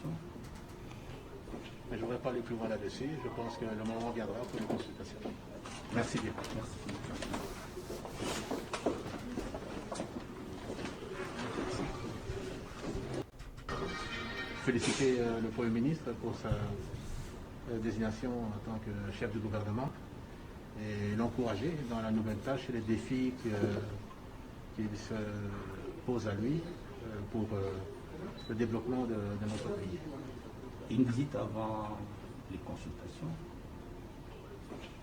consultation. Mais je ne voudrais pas aller plus loin là-dessus. Je pense que le moment viendra pour les consultations. Merci bien. Merci. Féliciter le Premier ministre pour sa désignation en tant que chef du gouvernement et l'encourager dans la nouvelle tâche et les défis qui se posent à lui pour le développement de notre pays. Une visite avant les consultations.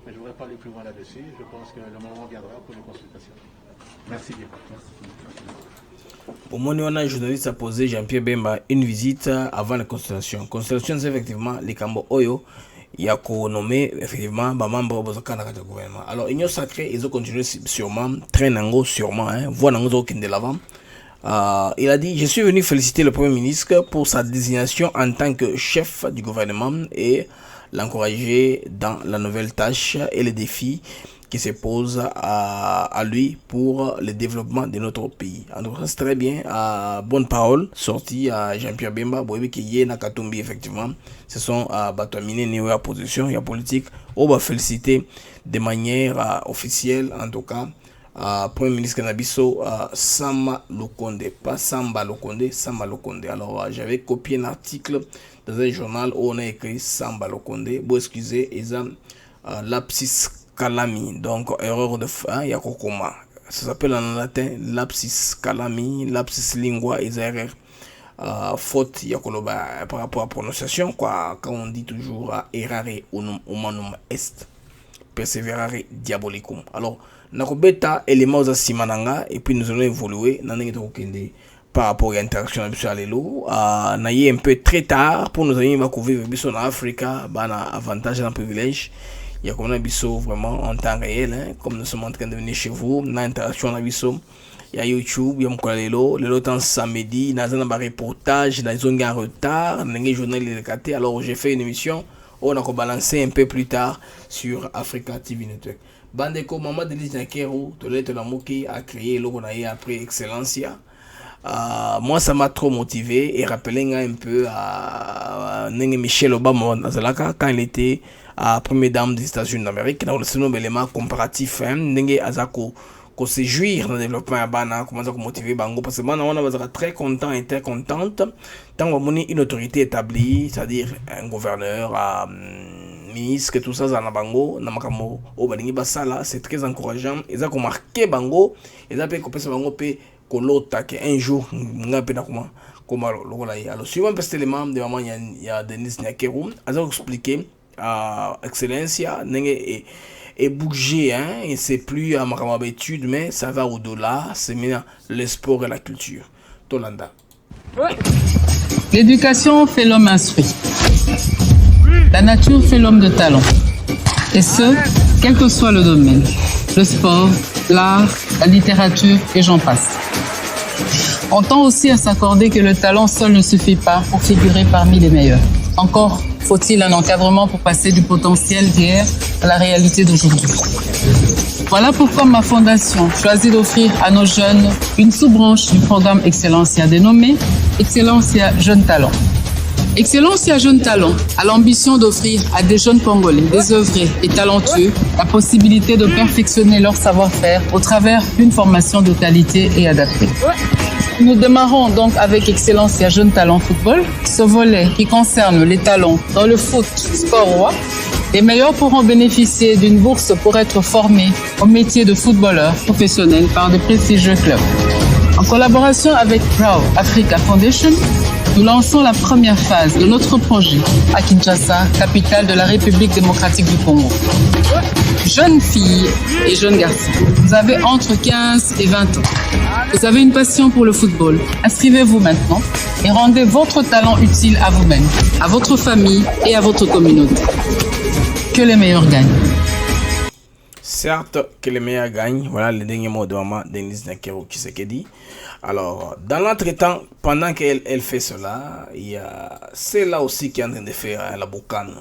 Mais je ne voudrais pas aller plus loin là-dessus. Je pense que le moment viendra pour les consultations. Merci bien. Merci. Au moment où on a un journaliste a posé Jean-Pierre Bemba une visite avant la constellation. Constellation, c'est effectivement les Cambo Oyo. Il y a nommé effectivement Bamamba Bozakana du gouvernement. Alors, Union Sacrée, ils ont continué sûrement, très nango sûrement, voix nango qui de l'avant. Il a dit: je suis venu féliciter le Premier ministre pour sa désignation en tant que chef du gouvernement et l'encourager dans la nouvelle tâche et les défis qui se posent à lui pour le développement de notre pays. En tout cas, c'est très bien. Bonne parole sortie à Jean-Pierre Bemba. Qui y Nakatumbi, effectivement. Ce sont Batoamine Néo à position et à politique. On va féliciter de manière officielle, en tout cas, Premier ministre Canabiso Sama Lokonde, pas Samba Lokonde, Sama Lokonde. Alors j'avais copié un article dans un journal où on a écrit Samba Lokonde. Bon, excusez, ils ont lapsus calami, donc erreur de fin, il y a Kokoma. Ça s'appelle en latin lapsus calami, lapsus lingua, ils erreur. Faute, il y a par rapport à la prononciation, quoi, quand on dit toujours errare humanum est, perseverare diabolicum. Alors, nakobeta éléments à simananga et puis nous allons évoluer par rapport à l'interaction avec Alelo. Naïe un peu très tard pour nos amis qui vivent en Afrique, bana avantage et privilège. Il y a comme un biseau vraiment en temps réel, comme nous sommes en train de venir chez vous, dans l'interaction avec biseau. Il y a YouTube, il y a Mkolelo, le temps samedi, dans un reportage, dans une en retard, dans un journal de alors j'ai fait une émission, on a balancé un peu plus tard sur Africa TV Network. Bandeko, maman de Lise Nakero, Tolette Lamoki a créé le qu'on a après Excellencia. Moi ça m'a trop motivé et rappelé un peu à Michelle Obama quand il était première dame des États-Unis d'Amérique. Dans le élément comparatif, Azako qu'on se jouir dans le développement à Bana, comment ça motiver Bango, parce que Bana on va être très content et très contente tant qu'on a une autorité établie, c'est-à-dire un gouverneur, ministre, tout ça, dans Bango, Namakamo, au Balingi Basala, c'est très encourageant. Ils ont marqué Bango, ils ont pu couper ce Bango, un jour, alors suivant un peu cet élément de maman, il y a Denis Nyakeru, ils ont expliqué Excellencia et bouger, et c'est plus à ma habitude, mais ça va au-delà, c'est maintenant le sport et la culture. Tolanda. L'éducation fait l'homme instruit. La nature fait l'homme de talent. Et ce, quel que soit le domaine. Le sport, l'art, la littérature et j'en passe. On tend aussi à s'accorder que le talent seul ne suffit pas pour figurer parmi les meilleurs. Encore faut-il un encadrement pour passer du potentiel d'hier à la réalité d'aujourd'hui. Voilà pourquoi ma fondation choisit d'offrir à nos jeunes une sous-branche du programme Excellencia dénommée Excellencia Jeunes Talents. Excellencia Jeunes Talents a l'ambition d'offrir à des jeunes Congolais désœuvrés et talentueux la possibilité de perfectionner leur savoir-faire au travers d'une formation de qualité et adaptée. Nous démarrons donc avec Excellencia Jeunes Talents Football, ce volet qui concerne les talents dans le foot sport roi. Les meilleurs pourront bénéficier d'une bourse pour être formés au métier de footballeur professionnel par de prestigieux clubs. En collaboration avec Proud Africa Foundation, nous lançons la première phase de notre projet à Kinshasa, capitale de la République démocratique du Congo. Jeunes filles et jeunes garçons, vous avez entre 15 et 20 ans. Vous avez une passion pour le football. Inscrivez-vous maintenant et rendez votre talent utile à vous-même, à votre famille et à votre communauté. Que les meilleurs gagnent. Certes, que les meilleurs gagnent. Voilà le dernier mot de maman Denise Nakero Kisekedi. Alors, dans l'entretemps, pendant qu'elle fait cela, c'est là aussi qui est en train de faire la boucane.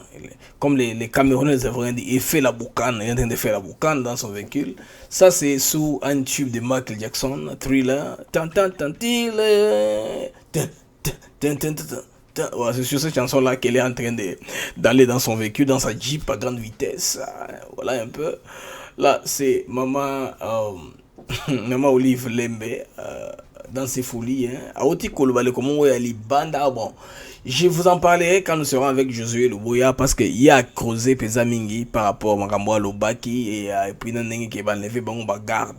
Comme les Camerounais avaient dit, il fait la boucane, il est en train de faire la boucane dans son véhicule. Ça, c'est sous un tube de Michael Jackson, Thriller. Putain, ouais, c'est sur cette chanson-là qu'elle est en train d'aller dans son véhicule, dans sa Jeep à grande vitesse. Voilà un peu. Là, c'est maman, maman Olive Lembe dans ses folies. Aoti Kolobale, comment elle est banda. Bon, je vous en parlerai quand nous serons avec Josué Luboya parce qu'il y a creusé Pesamingi par rapport à Makamboa Lobaki et puis Nanengi qui va enlever bon bagarre.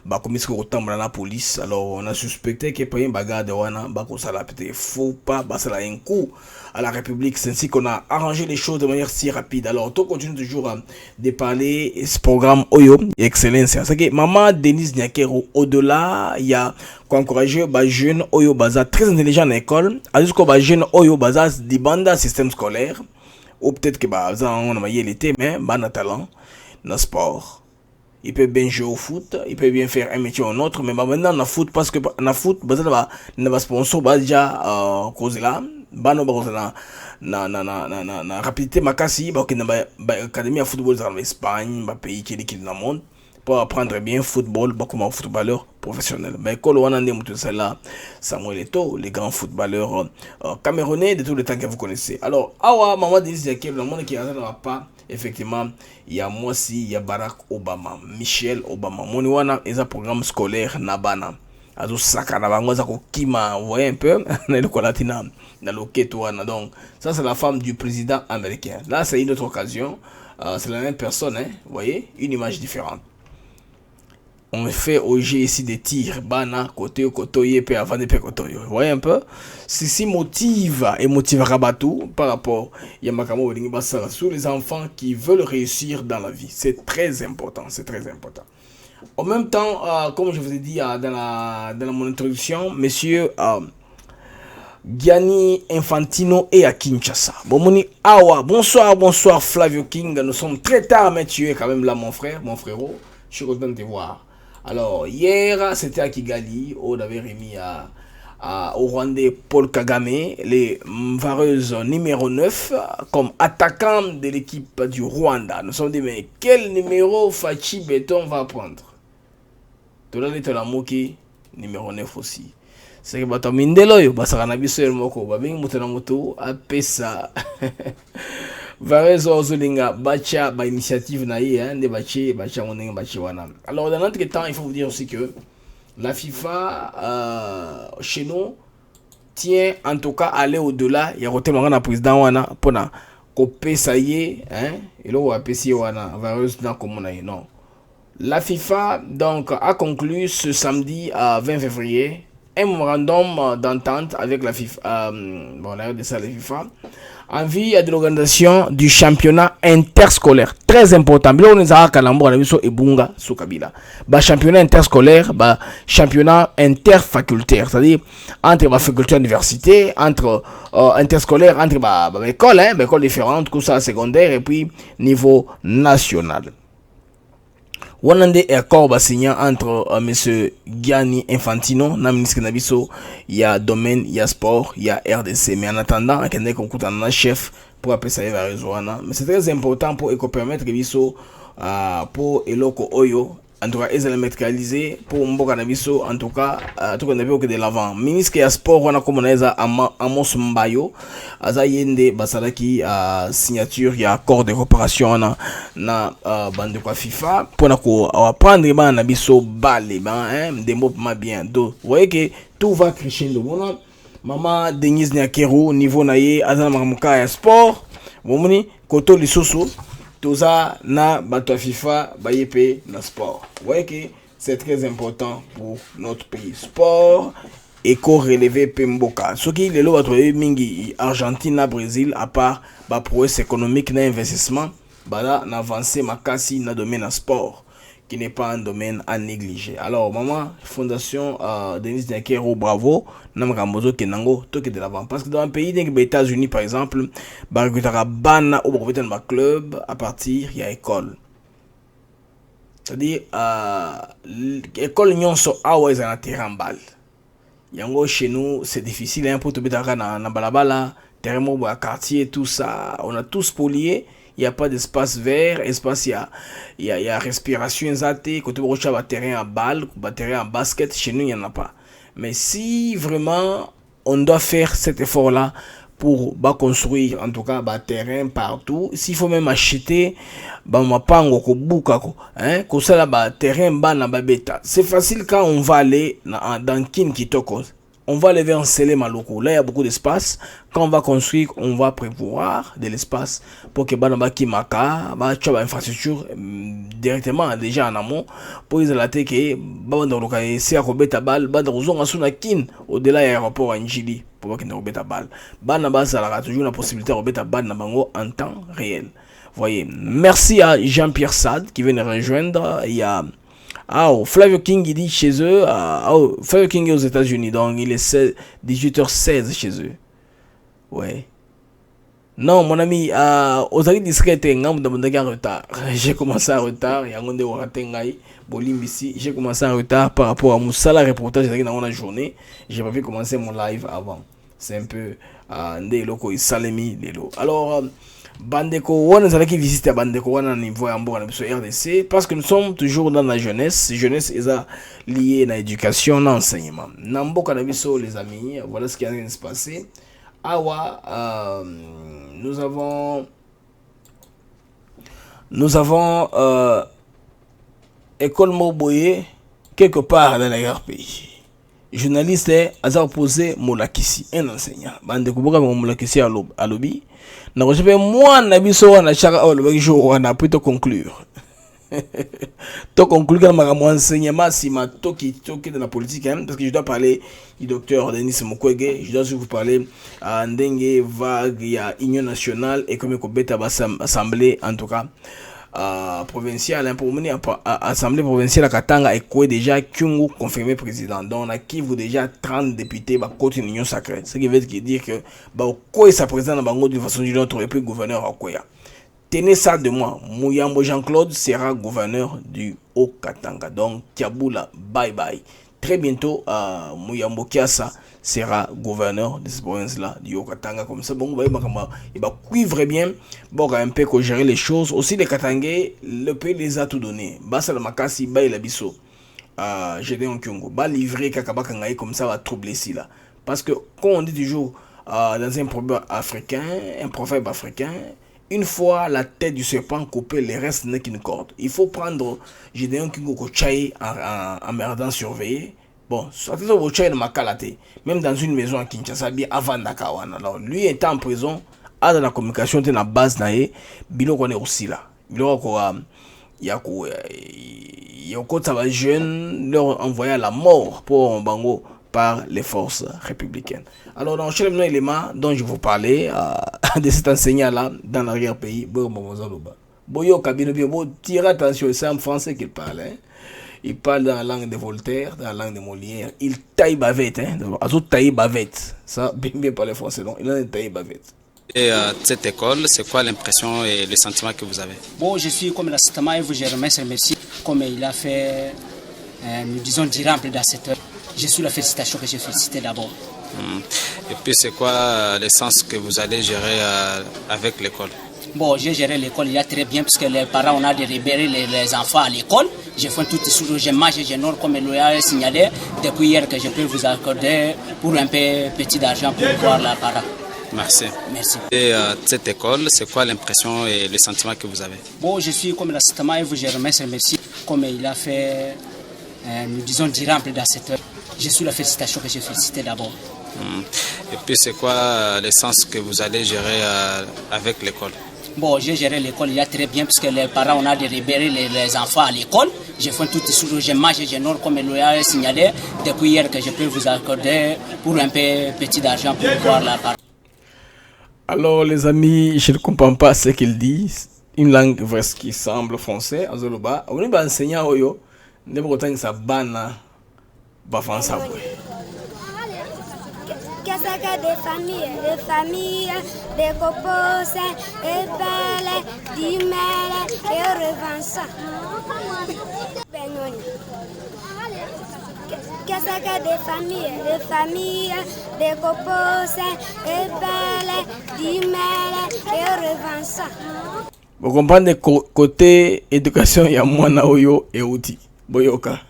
Bah comme il autant dans la police, alors on a suspecté qu'il y a une bagarre de Wana, bah ça l'a peut-être faut pas, bah ça l'a un coup à la République, c'est ainsi qu'on a arrangé les choses de manière si rapide. Alors on continue toujours de parler ce programme Oyo Excellence. C'est que maman Denise Nyakero, au-delà, il y a qu'on encourage les jeunes Oyo Baza très intelligents à l'école, à jusqu'au bas jeunes Oyo Baza des bandes système scolaire, ou peut-être que bah on a maillé l'été, mais bah na talent, na sport. Il peut bien jouer au foot, il peut bien faire un métier ou un autre, mais maintenant dans le foot, parce que dans le foot, bah sponsor bah déjà cause là, bah non bah na rapidité makasi, bah académie à football dans l'Espagne, bah pays qui est dans le monde pour apprendre bien football, bah comme un footballeur professionnel. Mais école on a des moutons là, Samuel Eto'o, les grands footballeurs camerounais de tous les temps que vous connaissez. Alors awa maman disait que le monde qui n'entendra pas. Effectivement, il y a moi aussi, il y a Barack Obama, Michelle Obama. Moni wana est un programme scolaire nabana. Azo saka na bango za ko kima, vous voyez un peu na le kolatina na loketo wana. Donc ça c'est la femme du président américain. Là c'est une autre occasion, c'est la même personne, hein, vous voyez, une image différente. On fait au jeu ici des tirs, bana, côté au kotoye, puis avant de kotoye. Vous voyez un peu? Ceci motive et motive Rabatou par rapport à Yamakamo sur les enfants qui veulent réussir dans la vie. C'est très important, c'est très important. En même temps, comme je vous ai dit dans mon introduction, monsieur Gianni Infantino est à Kinshasa. Bon, moni, awa, bonsoir Flavio King. Nous sommes très tard, mais tu es quand même là, mon frérot. Je suis content de te voir. Alors, hier, c'était à Kigali, on avait remis au Rwandais Paul Kagame, les vareuses numéro 9, comme attaquant de l'équipe du Rwanda. Nous sommes dit, mais quel numéro Fachi Beton va prendre? Tolale Tolamoki, numéro 9 aussi. C'est que bato mindelo yo, basaka na biso moko, babingi mutu na mutu, apesa. Varezo Ozolinga, Bacha, initiative naïe, de Bacha, Moninga, Bachiwana. Alors, dans notre temps, il faut vous dire aussi que la FIFA, chez nous, tient en tout cas à aller au-delà. Il y a un président Wana, pour na, copé ça y est, hein, et là, on va passer Wana, Varezo dans comme non. La FIFA, donc, a conclu ce samedi 20 février un mémorandum d'entente avec la FIFA, la FIFA, en vue de l'organisation du championnat interscolaire. Très important. Championnat interscolaire, championnat interfacultaire, c'est-à-dire entre la faculté université, entre interscolaire, entre écoles, écoles différentes, tout ça secondaire et puis niveau national. Wanande est accord signé entre monsieur Gianni Infantino, na ministre Nabiso, il y a domaine, il y a sport, il y a RDC. Mais en attendant, il y a un chef pour appeler ça à Rézoana. Mais c'est très important pour permettre Biso pour Eloko Oyo. En tout cas, ils allaient médicaliser pour Mboka Nabiso. En tout cas, tout qu'on a vu que de l'avant. Ministre qui a sport, on a comme on a Amos Mbayo, Aza Yende Basalaki signature, il y a accord de coopération na bande quoi FIFA pour na ko prendre ba Nabiso balé des mots bien. Donc, vous voyez que tout va crescendo. Bon, maman Denise Nyakero niveau naie Aza Makamuka ya sport, bomoni koto lisusu. Tout ça, na bato FIFA, bayepe na sport. Vous voyez que c'est très important pour notre pays. Sport, éco-relevé Pemboka. Ce qui est là, mingi Argentine, Brésil, à part ba prouesse économique, na investissement, là, na avancé makasi na domaine na sport, qui n'est pas un domaine à négliger. Alors, maman, fondation Denise Nyakero, bravo, Namkambozo Kenango, tout qui est de l'avant. Parce que dans un pays, des États-Unis, par exemple, Bana ou un club, à partir, il y a école. C'est-à-dire, l'école nyonso awa est un terrain bal. Yango chez nous, c'est difficile pour te mettre dans balabala, terrain à quartier, tout ça. On a tous spolié. Il n'y a pas d'espace vert, espace, il y a respiration exatée. Quand on recherche un terrain en balle, un terrain en basket, chez nous, il n'y en a pas. Mais si vraiment on doit faire cet effort-là pour construire en tout cas terrain partout. S'il faut même acheter mapango ko buka ko ko sala terrain bana babeta. C'est facile quand on va aller dans Kin Kitoko. On va aller vers Sele Maloko. Là, il y a beaucoup d'espace. Quand on va construire, on va prévoir de l'espace pour que Banaba Kimaka, infrastructure directement déjà en amont pour les alater que Banaba c'est à Robeta Bal, Banaba Asuna Kin au-delà de l'aéroport à Njili pour qu'il ne Robeta Bal. Banaba ça aura toujours la possibilité de Robeta Bal Nabango en temps réel. Voyez. Merci à Jean-Pierre Sade qui vient de rejoindre. Il y a Flavio King, il dit chez eux. Flavio King est aux États-Unis, donc il est 18h16 chez eux. Ouais. Non, mon ami, aux discret, en retard. J'ai commencé en retard. J'ai commencé en retard par rapport à mon salaire reportage dans la journée. J'ai pas pu commencer mon live avant. C'est un peu alors, Bandeko wana zalaki visite Bandeko wana niveau ya mboka na biso RDC parce que nous sommes toujours dans la jeunesse est liée à l'éducation, à l'enseignement. Na mboka na biso les amis, voilà ce qui est en train de se passer. Nous avons école Moboye quelque part dans la pays. Journaliste a opposé Molakisi, un enseignant. Bandeko boka Molakisi à lobby. Moi, on a plutôt conclure. To conclure que mon enseignement, si ma toki dans la politique, parce que je dois parler du docteur Denis Mukwege, je dois vous parler à Ndenge vague, il y a Union nationale et comme Kobeta assemblée en tout cas provinciale pour mener à assemblée provinciale à Katanga et quoi déjà Kyungu confirmé président. Donc on a qui vous déjà 30 députés bah côté union sacrée. Ce qui veut dire que bah quoi ça présente dans d'une façon ou d'une autre et puis gouverneur à Koya. Tenez ça de moi. Mouyambo Jean-Claude sera gouverneur du Haut-Katanga. Donc Tiaboula bye bye. Très bientôt Mouyambo Kiasa sera gouverneur de cette province-là, du Haut-Katanga, comme ça. Bon, il va cuivre bien, bon, un peu qu'on gérer les choses. Aussi, les Katangais, le pays les a tout donné. Basa la Makasi, Baye la Bisso, Gédéon Kyongo, ba livré Kakabakangaï, comme ça, va troubler ici, là. Parce que, quand on dit toujours, dans un proverbe africain, une fois la tête du serpent coupée, les restes n'est qu'une corde. Il faut prendre Gédéon Kyongo Kochaï en merdant surveillé. Bon, même dans une maison à Kinshasa, bien avant Nakawan. Alors, lui étant en prison, a dans la communication, dans la base, Bilo qu'on est aussi là. Bilo il y a des jeunes leur envoyé à la mort pour Bango par les forces républicaines. Alors, dans le élément dont je vous parlais, de cet enseignant-là, dans l'arrière-pays, Boyo Kabino, tirez attention, c'est en français qu'il parle, hein. Il parle dans la langue de Voltaire, dans la langue de Molière. Il taille bavette, hein. Il taille bavette. Ça, bien parler français, non. Il a taille bavette. Et cette école, c'est quoi l'impression et le sentiment que vous avez? Bon, je suis comme l'assistant et je remercie comme il a fait, nous disons, durable dans cette heure. Je suis la félicitation que j'ai félicité d'abord. Et puis, c'est quoi le sens que vous allez gérer avec l'école? Bon, j'ai géré l'école il y a très bien parce que les parents, on a de libérer les enfants à l'école. Je fais tout ici, je mange, je nord comme il a signalé. Depuis hier que je peux vous accorder pour un peu petit d'argent pour voir les parents. Merci. Merci. Et cette école, c'est quoi l'impression et le sentiment que vous avez? Bon, je suis comme l'assistant et je remercie comme il a fait, nous disons, durable dans cette heure. Je suis la félicitation que j'ai félicité d'abord. Et puis, c'est quoi le sens que vous allez gérer avec l'école? Bon, j'ai géré l'école il y a très bien parce que les parents, on a de libérer les enfants à l'école. Je fais tout ici, je mange, je nord comme il a signalé. Depuis hier que je peux vous accorder pour un peu petit d'argent pour voir la parole. Alors les amis, je ne comprends pas ce qu'ils disent. Une langue qui semble français. Azoloba, on est enseignant oyo. Ne pas autant que ça banne, pas français. Des familles, des couples, et belles, d'emails, et revanches. Qu'est-ce que des familles, des couples, et belles, d'emails, et revanches. Vous comprenez côté éducation, il y a moi na oyo et outil. Boyoka.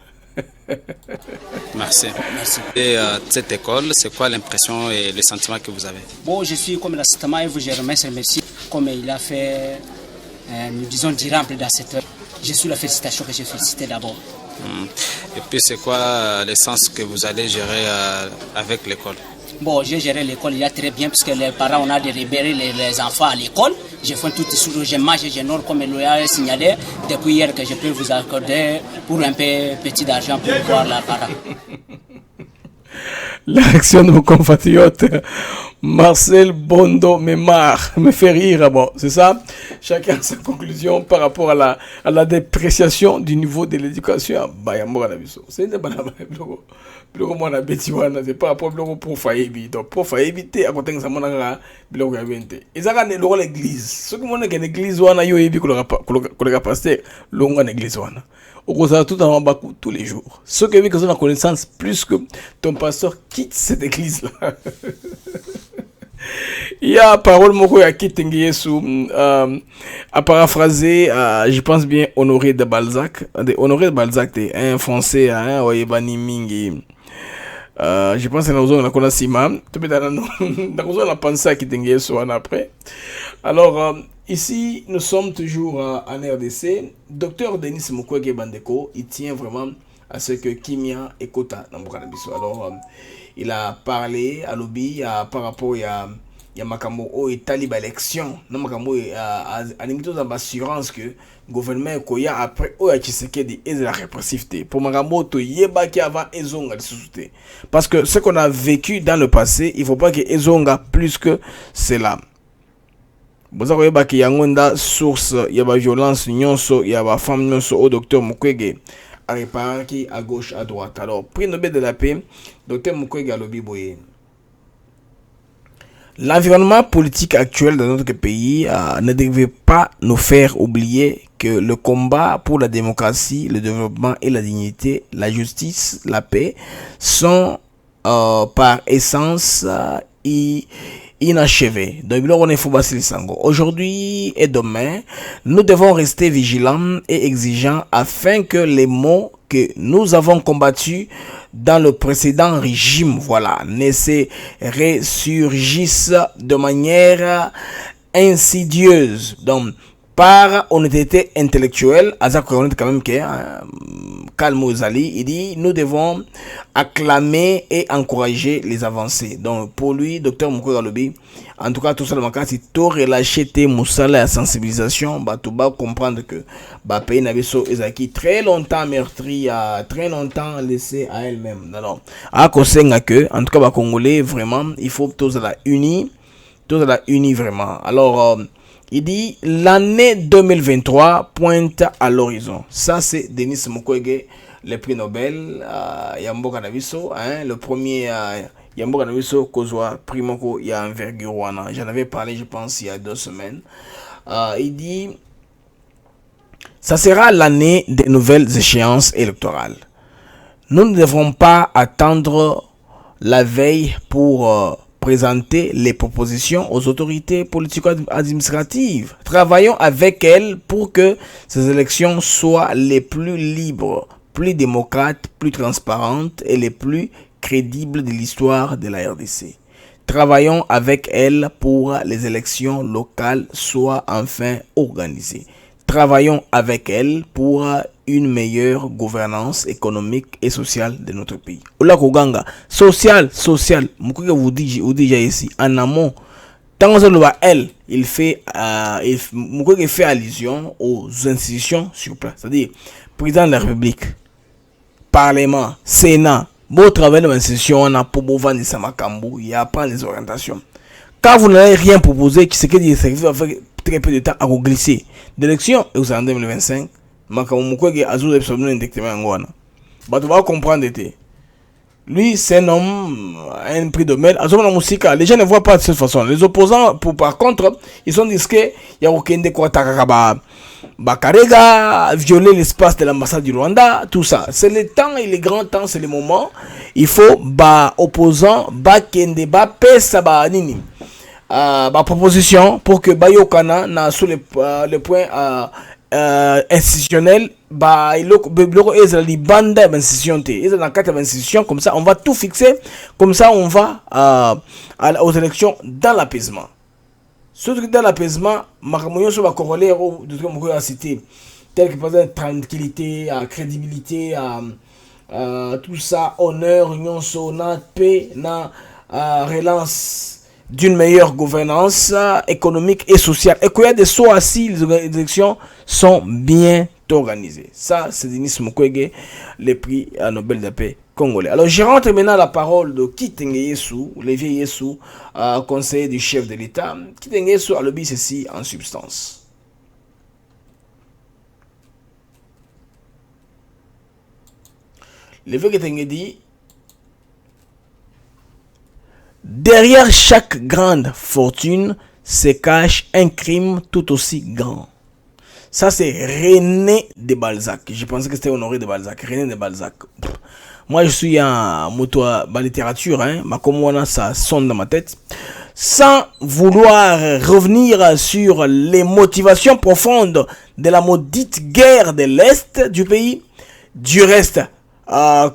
Merci. Merci. Et cette école, c'est quoi l'impression et le sentiment que vous avez? Bon, je suis comme l'assistant et vous, je remercie comme il a fait, nous disons, durable dans cette heure. Je suis la félicitation que j'ai félicité d'abord. Et puis, c'est quoi l'essence que vous allez gérer avec l'école? Bon, j'ai géré l'école il y a très bien parce que les parents, on a délibéré les enfants à l'école. Je fais tout ici, je mange, je nourris comme il l'a signalé. Depuis hier que je peux vous accorder pour un peu petit d'argent pour voir la parents. La réaction de mon compatriote Marcel Bondo me fait rire. Bon, c'est ça. Chacun a sa conclusion par rapport à la dépréciation du niveau de l'éducation. C'est par rapport à Profaïbi. Donc, Profaïbi, à côté de ça, on a l'église. Ce que mon église, on a eu le pasteur, l'on a l'église. On a tout en bas tous les jours. Ceux qui ont la connaissance plus que ton pasteur quitte cette église-là. Il y a parole moko ya Kitengiesu à paraphraser, je pense bien Honoré de Balzac. Honoré de Balzac, un français, un Oyebani Mingi. Je pense que nous avons la Sima. Nous avons pensé à Kitengiesu après. Alors, ici, nous sommes toujours en RDC. Docteur Denis Mukwege Bandeko, il tient vraiment à ce que Kimia et Kota n'embrouillent. Alors, il a parlé à lobby par rapport à Makambo et Talib élection. Non, Makambo a une assurance que le gouvernement Koya après Oya Tshisekedi est de la répressivité. Pour Makambo, to yeba qui avant Ezonga de sous-souté. Parce que ce qu'on a vécu dans le passé, il ne faut pas que Ezonga plus que cela. Vous avez qu'il y a une source, il y a violence, il y a femme au docteur Mukwege à réparer à gauche, à droite. Alors, prix Nobel de la paix, docteur Mukwege a lobby boye. L'environnement politique actuel de notre pays ne devait pas nous faire oublier que le combat pour la démocratie, le développement et la dignité, la justice, la paix sont par essence inachevés. Donc, aujourd'hui et demain, nous devons rester vigilants et exigeants afin que les mots que nous avons combattus dans le précédent régime, ne se ressurgissent de manière insidieuse. Donc, par honnêteté intellectuelle, quand même Kalmo Zali, il dit nous devons acclamer et encourager les avancées. Donc pour lui, docteur Moukou Galobi, en tout cas tout ça le manque, si tu relâché tes moussala à sensibilisation, tu vas comprendre que pays Nabiso Ezaki très longtemps meurtri, très longtemps laissé à elle-même. Alors à Kosenga que en tout cas Congolais vraiment, il faut tous la unis vraiment. Alors il dit l'année 2023 pointe à l'horizon. Ça c'est Denis Mukwege, le prix Nobel Yamboka Nabiso, le premier Yamboka Nabiso Kozwa Primoko il y a envergure. J'en avais parlé je pense il y a 2 semaines. Il dit ça sera l'année des nouvelles échéances électorales. Nous ne devrons pas attendre la veille pour présenter les propositions aux autorités politico-administratives. Travaillons avec elles pour que ces élections soient les plus libres, plus démocrates, plus transparentes et les plus crédibles de l'histoire de la RDC. Travaillons avec elles pour que les élections locales soient enfin organisées. Travaillons avec elles pour une meilleure gouvernance économique et sociale de notre pays. Ola Koganga, social, Mukwege vous dit déjà ici, en amont, tant que elle, Mukwege fait allusion aux institutions sur place, c'est-à-dire président de la République, Parlement, Sénat, beau travail de l'institution, on a pour vendre Samakambu, il y a pas les orientations. Quand vous n'avez rien proposé, qui c'est que des services avec très peu de temps à vous glisser d'élection et vous en 2025. Lui, c'est un homme, un prix de mail. Les gens ne voient pas de cette façon. Les opposants, par contre, ils sont discrets. Il y a aucun décor Bakarega, violer l'espace de l'ambassade du Rwanda, tout ça. C'est le temps et le grand temps, c'est le moment. Il faut, opposants, kende, pesa, nini. Proposition pour que Bayokana na sous le point institutionnel, bah il est la bande d'institution, ils sont dans 4 institutions, comme ça on va tout fixer, comme ça on va aux élections dans l'apaisement. Surtout dans l'apaisement, Makamoyo sur la corollaire de ce que a cité, tel que par exemple tranquillité, crédibilité, tout ça, honneur, union, sona, paix, relance d'une meilleure gouvernance économique et sociale. Et qu'il y a des sauts assis, les élections sont bien organisées. Ça, c'est Denis Mukwege, le prix Nobel de la paix congolais. Alors, je rentre maintenant la parole de Kitenge Yesu, Lévier Yesu, conseiller du chef de l'État. Kitenge Yesu a le bis ceci en substance. Lévier Kitenge dit: derrière chaque grande fortune se cache un crime tout aussi grand. Ça, c'est René de Balzac. Je pensais que c'était Honoré de Balzac. René de Balzac. Moi, je suis un moto à la littérature. Ma comme ça sonne dans ma tête. Sans vouloir revenir sur les motivations profondes de la maudite guerre de l'Est du pays, du reste,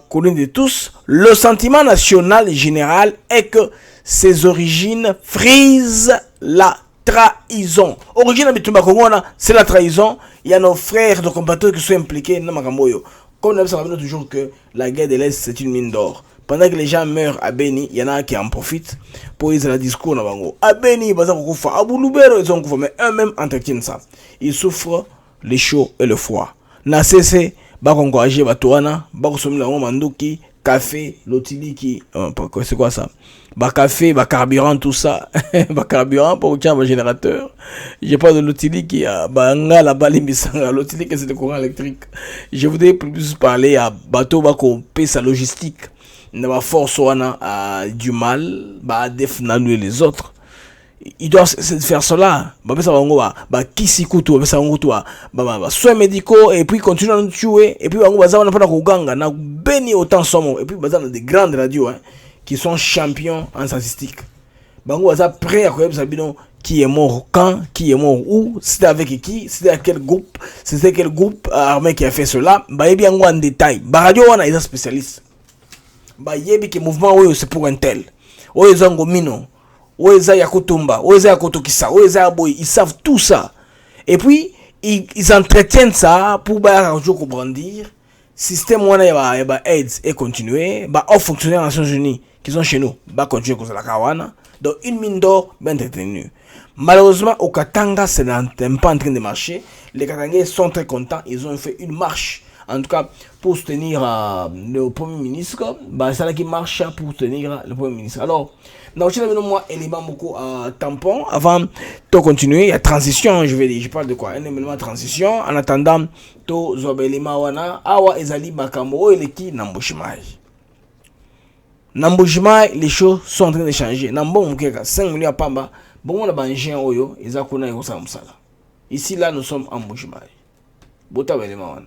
connu de tous, le sentiment national général est que ses origines frisent la trahison. Origine de Bitumba Kongona, c'est la trahison. Il y a nos frères, nos compatriotes qui sont impliqués dans Makamboyo. Comme nous savons toujours que la guerre de l'Est, c'est une mine d'or. Pendant que les gens meurent à Beni, il y en a qui en profitent pour ils ont le discours. À Beni, ils ont à Bouloubero, ils ont mais eux-mêmes entretiennent ça. Ils souffrent le chaud et le froid. Na cessé, bah encourager Batouana, bah consommer la manduki, café, l'otiliki, c'est quoi ça? Bah café, bah carburant, tout ça. Bah carburant pour un générateur. J'ai pas de l'otiliki, bah nga la balimisanga, l'otiliki c'est le courant électrique. Je voudrais plus parler à bateau, bah qu'on paie sa logistique. N'a pas force du mal, bah défendre les autres. Il doit faire cela. Bah kisikutu, bah soins médicaux et puis continuer à nous tuer et puis on va pas kuganga na beni autant somo et puis bah dans des grandes radios qui sont champions en statistique. Bah on va prêt à connaître Sabino qui est mort quand, qui est mort où, c'était avec qui, c'était à quel groupe, c'était quel groupe armé qui a fait cela. Bah et bien en détail. Bah radio on a des spécialistes. Bah yebi que mouvement oui c'est pour un tel. Oui zango mino. Oeza Yakutumba, Oeza Yakotokisa, Oeza Aboy, ils savent tout ça. Et puis, ils entretiennent ça pour brandir. Système où on a AIDS et continuer. Bah, au fonctionnaire des Nations Unies qui sont chez nous, bah, continuer comme ça la kawana. Donc, une mine d'or, bien entretenue. Malheureusement, au Katanga, c'est pas en train de marcher. Les Katangais sont très contents. Ils ont fait une marche. En tout cas, pour soutenir le Premier ministre, bah, c'est là qui marche pour soutenir le Premier ministre. Alors, dans le moi, élément beaucoup tampon. Avant de continuer, il y a transition, je vais dire. Je parle de quoi? Un élément de transition. En attendant, to zobelément wana, awa ezali makambo eleki nambushimai. Nambushimai, les choses sont en train de changer. Nambo mukeka 5 millions à pamba. Bon, on a banjien oyo, ezakuna yosa msala. Ici là, nous sommes en Mbushimai. Bota belément wana.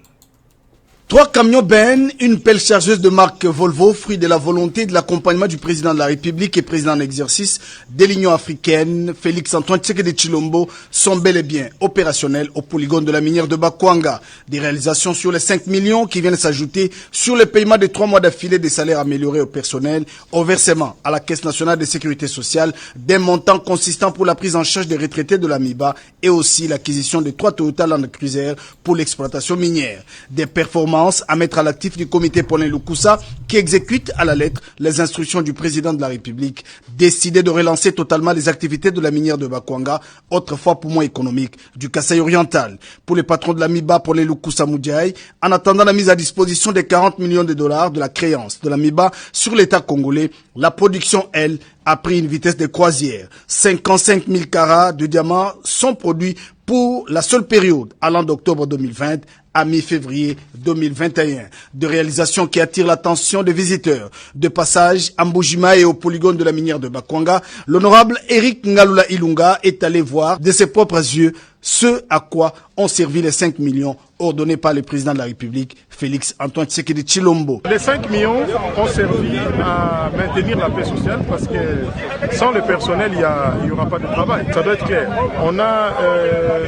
3 camions Ben, une pelle chargeuse de marque Volvo, fruit de la volonté de l'accompagnement du président de la République et président en exercice de l'Union africaine, Félix-Antoine Tshisekedi Tshilombo, sont bel et bien opérationnels au polygone de la minière de Bakwanga. Des réalisations sur les 5 millions qui viennent s'ajouter sur le paiement de 3 mois d'affilée des salaires améliorés au personnel, au versement à la Caisse nationale de sécurité sociale, des montants consistants pour la prise en charge des retraités de la MIBA et aussi l'acquisition de 3 Toyota Land Cruiser pour l'exploitation minière. Des performances à mettre à l'actif du comité Paulin Lukusa qui exécute à la lettre les instructions du président de la République, décidé de relancer totalement les activités de la minière de Bakwanga, autrefois poumon économique du Kasaï oriental. Pour les patrons de la MIBA Paulin Lukusa Moudjaï, en attendant la mise à disposition des 40 millions de dollars de la créance de la MIBA sur l'État congolais, la production, elle, a pris une vitesse de croisière. 55 000 carats de diamants sont produits pour la seule période allant d'octobre 2020 à mi-février 2021. De réalisations qui attirent l'attention des visiteurs. De passage à Mbushima et au polygone de la minière de Bakwanga, l'honorable Eric Ngalula Ilunga est allé voir de ses propres yeux ce à quoi ont servi les 5 millions ordonnés par le président de la République, Félix Antoine Tshisekedi Tshilombo. Les 5 millions ont servi à maintenir la paix sociale parce que sans le personnel, il n'y aura pas de travail. Ça doit être clair. On a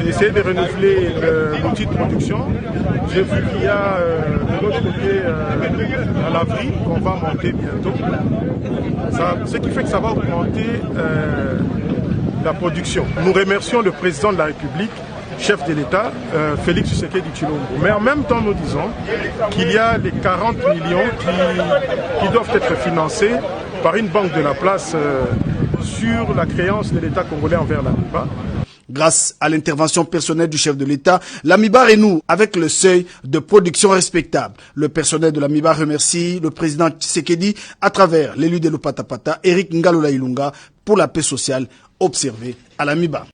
essayé de renouveler l'outil de production. J'ai vu qu'il y a de l'autre côté à l'abri qu'on va monter bientôt. Ce qui fait que ça va augmenter la production. Nous remercions le président de la République, chef de l'État, Félix Tshisekedi Tshilombo. Mais en même temps, nous disons qu'il y a les 40 millions qui doivent être financés par une banque de la place sur la créance de l'État congolais envers l'AMIBA. Grâce à l'intervention personnelle du chef de l'État, l'AMIBA renoue avec le seuil de production respectable. Le personnel de l'AMIBA remercie le président Tshisekedi à travers l'élu de l'Opatapata, Eric Ngalula Ilunga, pour la paix sociale observée à l'AMIBA.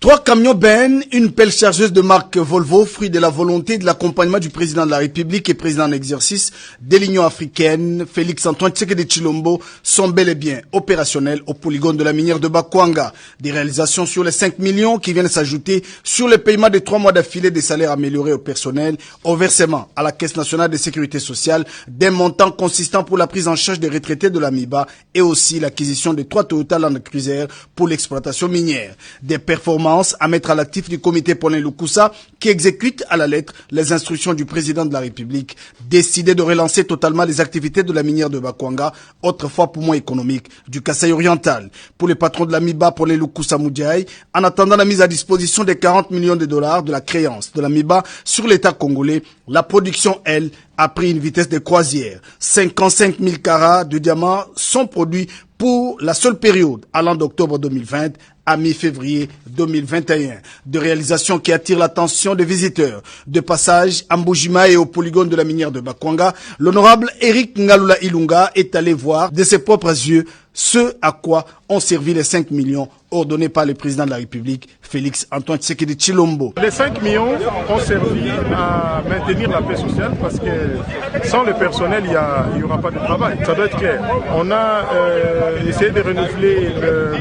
3 camions bennes, une pelle chargeuse de marque Volvo, fruit de la volonté de l'accompagnement du président de la République et président en exercice de l'Union africaine, Félix Antoine Tshisekedi Tshilombo, sont bel et bien opérationnels au polygone de la minière de Bakwanga. Des réalisations sur les 5 millions qui viennent s'ajouter sur le paiement de 3 mois d'affilée des salaires améliorés au personnel, au versement à la Caisse nationale de sécurité sociale, d'un montant consistant pour la prise en charge des retraités de l'AMIBA et aussi l'acquisition de 3 Toyota Land Cruiser pour l'exploitation minière. Des performances à mettre à l'actif du comité Paulin Lukusa qui exécute à la lettre les instructions du président de la République, décidé de relancer totalement les activités de la minière de Bakwanga, autrefois poumon économique du Kasaï oriental. Pour le patron de l'AMIBA, Paulin Lukusa Moudjaï, en attendant la mise à disposition des 40 millions de dollars de la créance de l'AMIBA sur l'État congolais, la production, elle, a pris une vitesse de croisière. 55 000 carats de diamants sont produits pour la seule période allant d'octobre 2020 à mi-février 2021. De réalisations qui attirent l'attention des visiteurs. De passage à Mbujima et au polygone de la minière de Bakwanga, l'honorable Eric Ngalula Ilunga est allé voir de ses propres yeux ce à quoi ont servi les 5 millions ordonnés par le président de la République, Félix Antoine Tshisekedi Tshilombo. Les 5 millions ont servi à maintenir la paix sociale parce que sans le personnel, il n'y aura pas de travail. Ça doit être clair. On a essayé de renouveler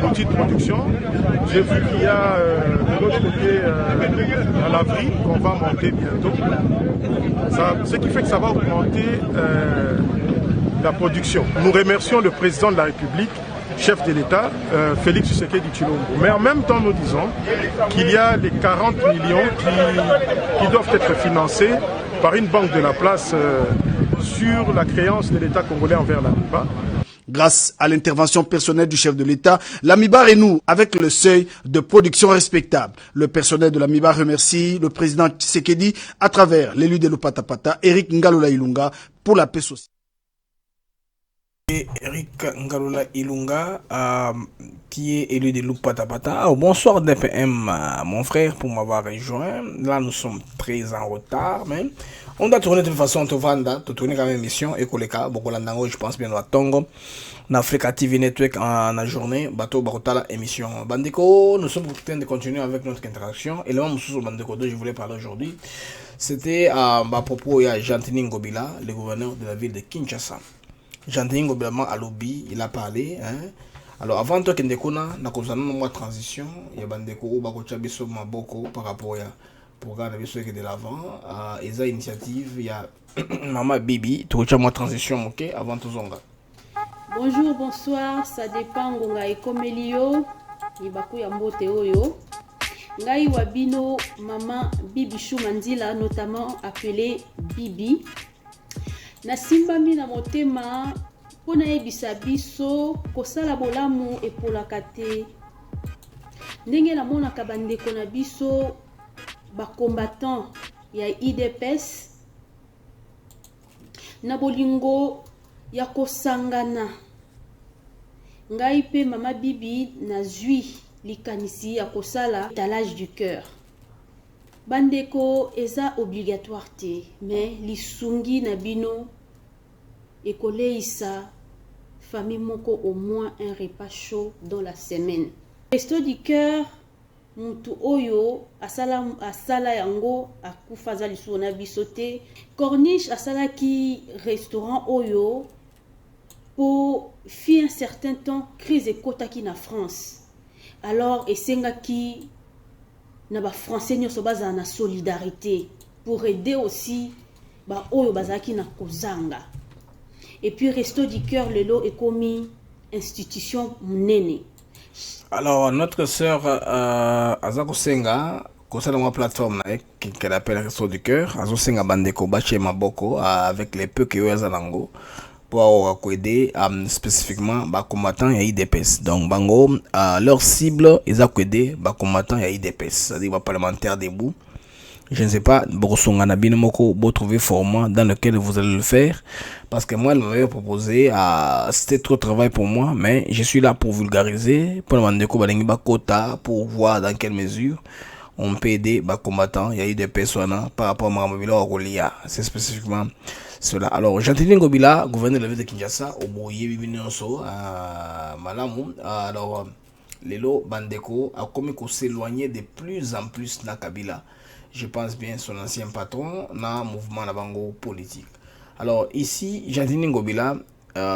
l'outil de production. J'ai vu qu'il y a de l'autre côté à l'abri qu'on va monter bientôt. Ce qui fait que ça va augmenter la production. Nous remercions le président de la République, chef de l'État, Félix Tshisekedi Tshilombo. Mais en même temps, nous disons qu'il y a les 40 millions qui doivent être financés par une banque de la place sur la créance de l'État congolais envers l'AMIBA. Grâce à l'intervention personnelle du chef de l'État, l'AMIBA renoue avec le seuil de production respectable. Le personnel de l'AMIBA remercie le président Tshisekedi à travers l'élu de l'Opatapata, Eric Ngalula Ilunga, pour la paix sociale. Eric Ngalula Ilunga, qui est élu de l'Opatapata. Bonsoir DPM, mon frère, pour m'avoir rejoint. Là, nous sommes très en retard, mais on doit tourner de toute façon, de tourner quand même émission, et Koleka, Bokolandango, je pense bien, à Tongo, Africa TV Network en la journée, Bateau Barotala, émission Bandeko. Nous sommes en train de continuer avec notre interaction. Et le moment où Bandeko 2, je voulais parler aujourd'hui, c'était à propos de Jantini Ngobila, le gouverneur de la ville de Kinshasa. Jantini Ngobila à lobby, il a parlé. Alors avant de Kendekona, na kozana na transition, il y a Bandeko ou Bakocha Biso Maboko par rapport à programme de l'avant, et initiative, il y a Maman Bibi, tu as moi transition, ok, avant tout zonga. Bonjour, bonsoir, ça dépend ngonga ekomelio, ibaku ya mbote oyo. Ngai wabino Maman Bibi Choumandila, notamment appelée Bibi. Na simbami na motema, pona yebisa biso, kosala bolamu epolaka te. Ndenge na monaka bandeko na biso, combattant ya IDPS na bolingo ya kosangana. Ngai pe Mama Bibi na zui likanisi ya kosala étalage du cœur. Bandeko eza obligatoire te, mais lisungi na bino ekoleisa famille moko au moins un repas chaud dans la semaine. Resto du cœur mutu oyo asala yango akufa za lisusu na biso te. Corniche asala ki restaurant oyo pour fi un certain temps crise ekotaki na France. Alors esengaki na ba français nyonso bazala na solidarité pour aider aussi ba oyo bazaki na kozanga. Et puis Resto du Cœur lelo est commis institution munene. Alors notre sœur Azako Senga concernant ma plateforme qu'elle appelle Resto du Cœur, Azako Senga bandeko bache maboko avec les peu que yazalango pour aider spécifiquement les combattants et IDPS. Donc bango leur cible ils ont aidé les combattants et IDPS, c'est-à-dire les parlementaires debout. Je ne sais pas, vous trouver format dans lequel vous allez le faire. Parce que moi, elle m'avait proposé, c'était trop de travail pour moi, mais je suis là pour vulgariser, pour demander pour voir dans quelle mesure on peut aider les combattants. Il y a eu des personnes par rapport à Mabila Rolia. C'est spécifiquement cela. Alors, Jean-Tini Ngobila, gouverneur de la ville de Kinshasa, au Boye Bibinonso, à Malamu. Alors, Lelo Bandeko a commis qu'on s'éloigner de plus en plus de la Kabila. Je pense bien son ancien patron dans le mouvement la bango politique. Alors ici, Jean-Tini Ngobila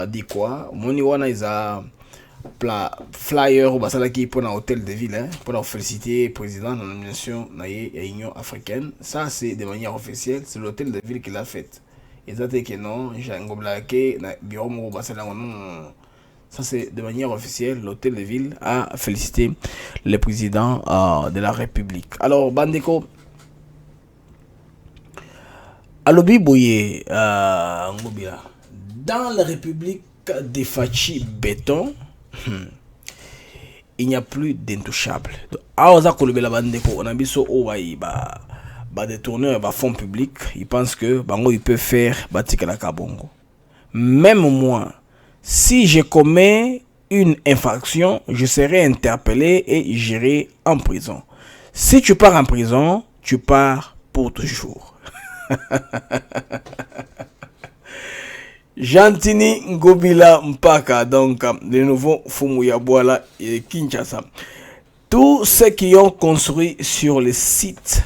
dit quoi? Moni wana isa flyer au basalaki pour l'hôtel de ville pour féliciter le président de la nomination de l'Union africaine. Ça c'est de manière officielle, c'est l'hôtel de ville qui l'a fait. Et ça c'est que non, Jean Ngobila ke na bureau mo basala non. Ça c'est de manière officielle, l'hôtel de ville a félicité le président de la République. Alors Bandeko Alobi Boye Ngobila, dans la République des Fachi Béton, il n'y a plus d'intouchables. Aoza Kolobela Bandeko, on a biso Owaï, détourner fonds publics, ils pensent que Bango il peut faire Batikala Kabongo. Même moi, si je commets une infraction, je serai interpellé et j'irai en prison. Si tu pars en prison, tu pars pour toujours. Jean-Tini Ngobila Mpaka, donc de nouveau Fumu Yabwala et Kinshasa. Tous ceux qui ont construit sur les sites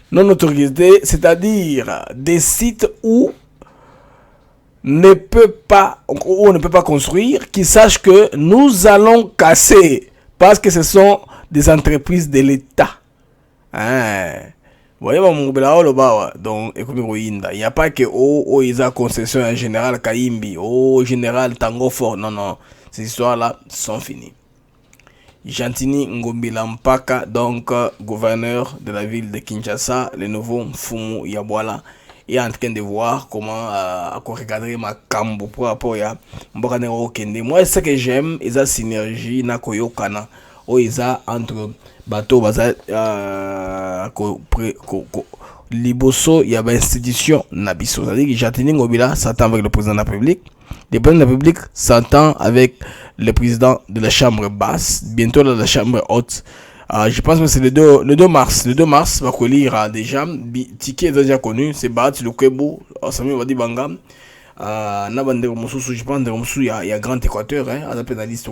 non autorisés, c'est-à-dire des sites où on ne peut pas construire, qui sachent que nous allons casser parce que ce sont des entreprises de l'État. Voyez donc il n'y a pas que ils ont concession en général Kaimbi, général Tango Fort. Non, ces histoires-là sont finies. Jean-Tini Ngobila Mpaka, donc gouverneur de la ville de Kinshasa, le nouveau Fumu Yabwala, est en train de voir comment regarder ma cambo pour rapport à Mbokanero Kende. Moi, ce que j'aime, c'est la synergie na koyokana, ils entre bateau baza liboso ya ba institution na biso. C'est-à-dire que Jean-Tini Ngobila s'entend avec le président de la République. Le président de la République s'entend avec le président de la chambre basse, bientôt la chambre haute. Je pense que c'est le 2 mars. Le 2 mars, va lire déjà. Ticket est déjà connu. C'est Bat, le Kwebo, Sami Wadi Banga. Je pense qu'il y a Grand Équateur, à la pénaliste.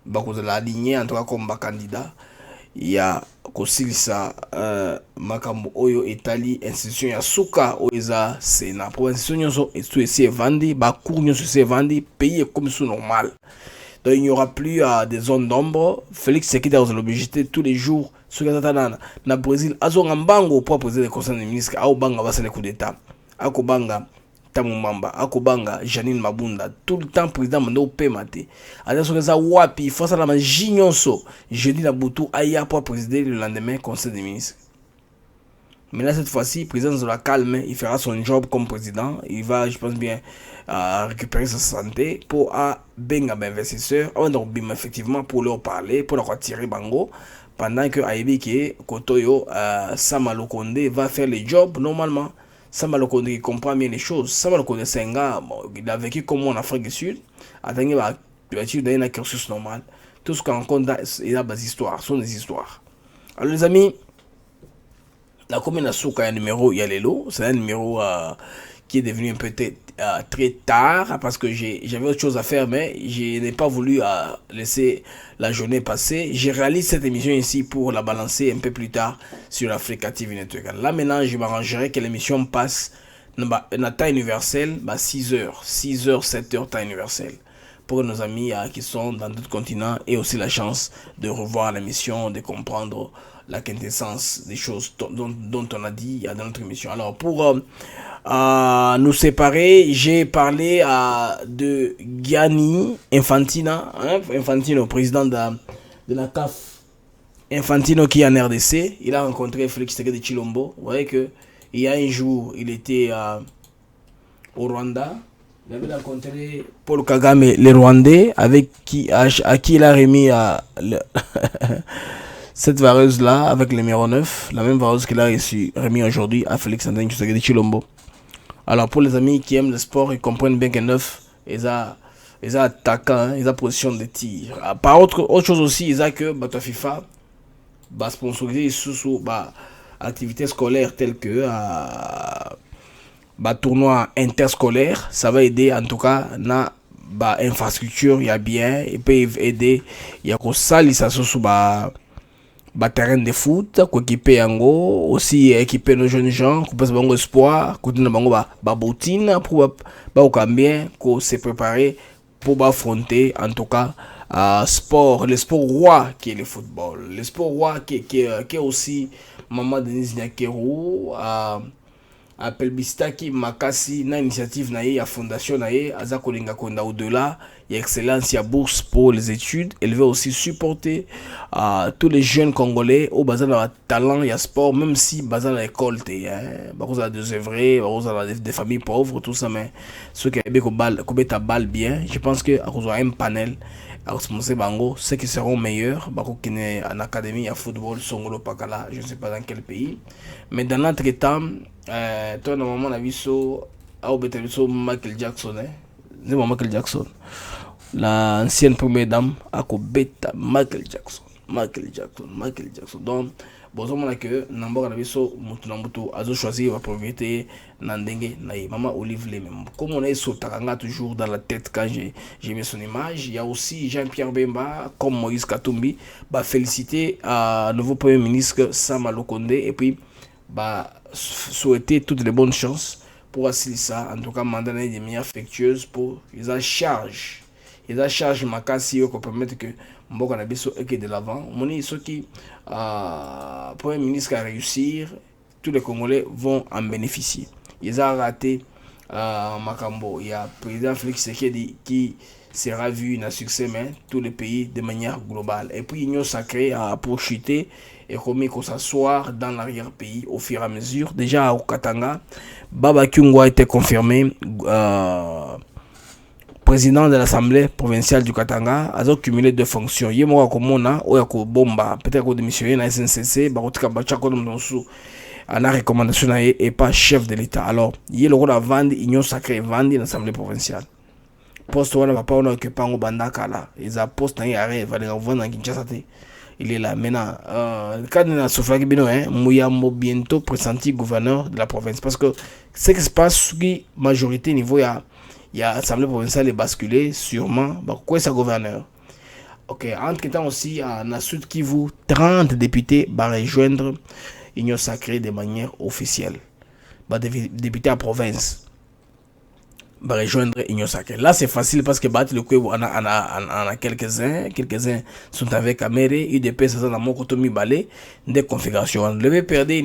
Vous allez aligner en tout cas comme candidat. Il y a Kosilisa Makambo Oyo Italie, institution ya Souka Oeza Sénat. Pour institution et tout ici vendu, Bakour nous c'est vendu, pays comme c'est normal. Donc il n'y aura plus des zones d'ombre. Félix Sekida vous l'obligé tous les jours sur le Brésil. Azo Ngambango pour poser le conseil des ministres. Ao Banga va se le coup d'état. Ako Banga Tamumamba, Akobanga, Janine Mabunda, tout le temps président Mando Pemate. Attention que ça wapi, face à la Jignonso, jeudi la Boutou Aya pour présider le lendemain conseil des ministres. Mais là cette fois-ci, président de la calme, il fera son job comme président, il va, je pense bien, récupérer sa santé pour benga investisseurs, donc effectivement pour leur parler, pour leur attirer Bango, pendant que Aïbi qui Kotoyo Samalo Konde va faire le job normalement. Samalo Konde qui comprend bien les choses. Samalo Konde c'est un gars, il a vécu comme moi en Afrique du Sud. Il a une cursus normal. Tout ce qu'on compte, il a des histoires, ce sont des histoires. Alors les amis, la commune de Souka, il y a un numéro, il y a l'élo. C'est un numéro qui est devenu peut-être très tard parce que j'avais autre chose à faire, mais je n'ai pas voulu laisser la journée passer. J'ai réalisé cette émission ici pour la balancer un peu plus tard sur l'Africa TV Network. Là maintenant, je m'arrangerai que l'émission passe dans temps universel, 6h, 7h temps universel. pour nos amis qui sont dans d'autres continents aient aussi la chance de revoir l'émission, de comprendre la quintessence des choses dont on a dit dans notre émission. Alors pour nous séparer, j'ai parlé de Gianni Infantino, président de la CAF. Infantino qui est en RDC, il a rencontré Félix Tshisekedi de Tshilombo. Vous voyez que il y a un jour, il était au Rwanda. Il avait rencontré Paul Kagame, les Rwandais, à qui il a remis cette vareuse-là, avec le numéro 9, la même vareuse qu'il a remis aujourd'hui à Félix Antoine Tshisekedi de Tshilombo. Alors pour les amis qui aiment le sport, ils comprennent bien que 9, ils ont attaquant, ils ont position de tir. Par autre chose aussi, ils ont que FIFA va sponsoriser sous activités scolaires telles que tournois interscolaires. Ça va aider en tout cas na infrastructure, il y a bien, ils peuvent aider, il y a que ça ils sous terrain de foot, quoi équiper yango, aussi équiper nos jeunes gens, qu'on passe bango espoir, qu'on donne bango bottine pour bien qu'on se préparer pour affronter en tout cas le sport roi qui est le football, le sport roi qui est aussi Maman Denise Nyakeru appel Bistaki Makasi na initiative na ya fondation na aza kolinga konda au-delà, il y a excellence, il y a bourse pour les études. Elle veut aussi supporter tous les jeunes congolais au bazar de talent, il y a sport, même si bazar de l'école parce a des œuvrés, des familles pauvres, tout ça, mais ceux qui ont balle bien, je pense que à un panel ceux qui seront meilleurs en académie à football Songolo Pakala, je ne sais pas dans quel pays, mais dans notre temps toi normalement on a vu Michael Jackson, c'est Michael Jackson, l'ancienne première dame a beta Michael Jackson. Donc bon on que n'importe na biso mutu azo choisir la propriété nandenge na Maman Olive les même comme on est sur Taranga toujours dans la tête quand j'ai mis son image. Il y a aussi Jean-Pierre Bemba comme Moïse Katumbi féliciter à nouveau premier ministre Sama Lukonde et puis souhaiter toutes les bonnes chances pour assurer ça, en tout cas mandat des meilleures affectueuses pour ils a charge makasi pour permettre que Mboka na biso eke de l'avant. Moni ceux qui premier ministre à réussir, tous les Congolais vont en bénéficier. Ils ont raté Makambo, il y a président Félix Tshisekedi qui sera vu un succès mais tous les pays de manière globale. Et puis l'Union sacrée pour chuter et comme qu'on s'asseoir dans l'arrière-pays au fur et à mesure. Déjà au Katanga, Baba Kyungo a été confirmé président de l'Assemblée provinciale du Katanga, a cumulé 2 fonctions. Il y a bomba, peut-être démissionner dans la SNCC, à la recommandation et pas chef de l'État. Alors, il y a le rôle à vendre, union sacrée vendre dans l'Assemblée provinciale. Poste on va pas on occupe en Bandaka là. Ils a poste dans arrive, va les vendre dans Kinshasa. Il est là maintenant. Quand on a Sofaki Bino, Mouyambo bientôt pressenti gouverneur de la province. Parce que ce qui se passe, qui majorité niveau il y a l'Assemblée provinciale est basculée sûrement. Pourquoi c'est gouverneur? Ok, entre temps aussi, à Sud Kivu, 30 députés vont rejoindre l'Union sacrée de manière officielle. Députés à province vont rejoindre l'Union sacrée. Là, c'est facile parce que le coup, on a quelques-uns sont avec Améré, UDP, ça dans mon côté, balé, des configurations. Le VPRD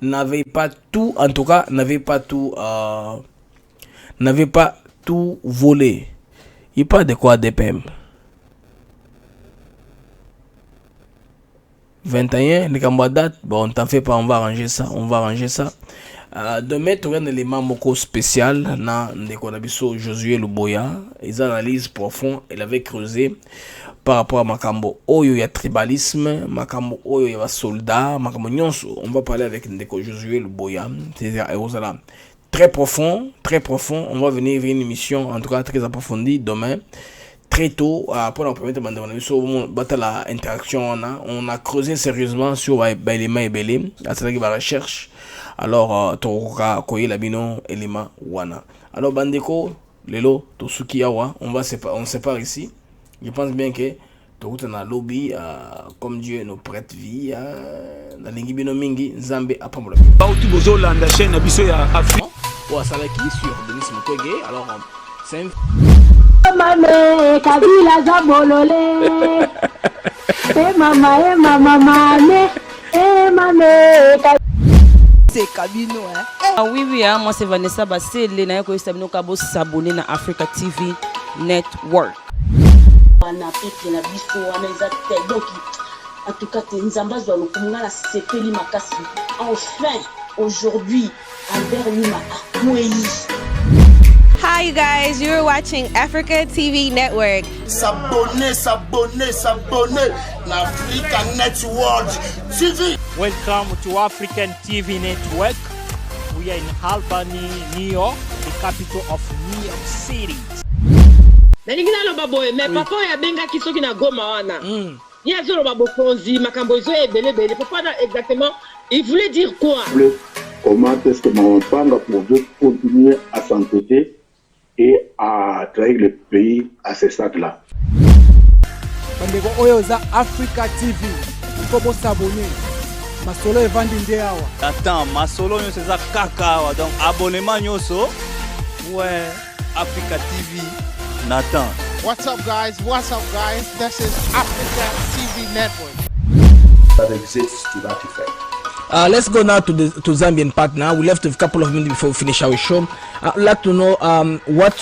n'avait pas tout, en tout cas, n'avait pas tout volé. Il n'y a pas de quoi DPM. 21, les camarades, bon, on t'en fait pas, on va arranger ça. Demain, tu as un élément moko spécial dans le Josué Luboya. Ils analysent profond, il avait creusé par rapport à Makambo. Oyo, il y a tribalisme, Makambo, Oyo, il y a soldat, Makambo, on va parler avec Josué Luboya. C'est-à-dire, très profond. On va venir une émission, en tout cas très approfondie, demain. Très tôt, pour la première interaction, on a creusé sérieusement sur l'élément Ebele, c'est-à-dire la recherche. Alors, Toka Labino, élément Wana. Alors, Bandeko, Lelo, Tosuki Yawa, on sépare ici. Je pense bien que tout dans le lobby, comme Dieu nous prête vie, dans l'Ingibino Mingi, Zambé, Apambola. Bauti Bozola, la chaîne Abisso ya Afrique. Ou à Salaki sur Denis Mukwege. Alors, c'est Mame, Kabila Zabolole. Mama, mame, mame. C'est Kabino, hein? Ah oui, hein, moi c'est Vanessa Bassé, Lena Yoko Istabino Kabo s'abonner na Africa TV Network. Na peke na biso wana eza te donc en tout cas nzamba zwa lokumunga na sepeli makasi enfin aujourd'hui Albert Lima akwei. Hi you guys, you're watching Africa TV Network. S'abonner na Africa Network TV. Welcome to African TV Network. We are in Albany, New York, the capital of New York City. Nalingina lo baboye, mais papa ya benga kisoki na Goma wana. Ya zolo babokonzi, makambo zo ebele. Papa exactement, il voulait dire quoi? Comment est-ce que Maman Panga pouvait continuer à s'entêter et à trahir le pays à ce stade-là? Bandeko oyo za Africa TV, il faut s'abonner. Masolo evandi nde awa. Attends, masolo nyo c'est ça kaka awa. Donc abonnement nyoso. Ouais, Africa TV. Nathan. What's up guys? This is Africa TV Network. That exists to that effect. Let's go now to Zambian part now. We left a couple of minutes before we finish our show. I'd like to know what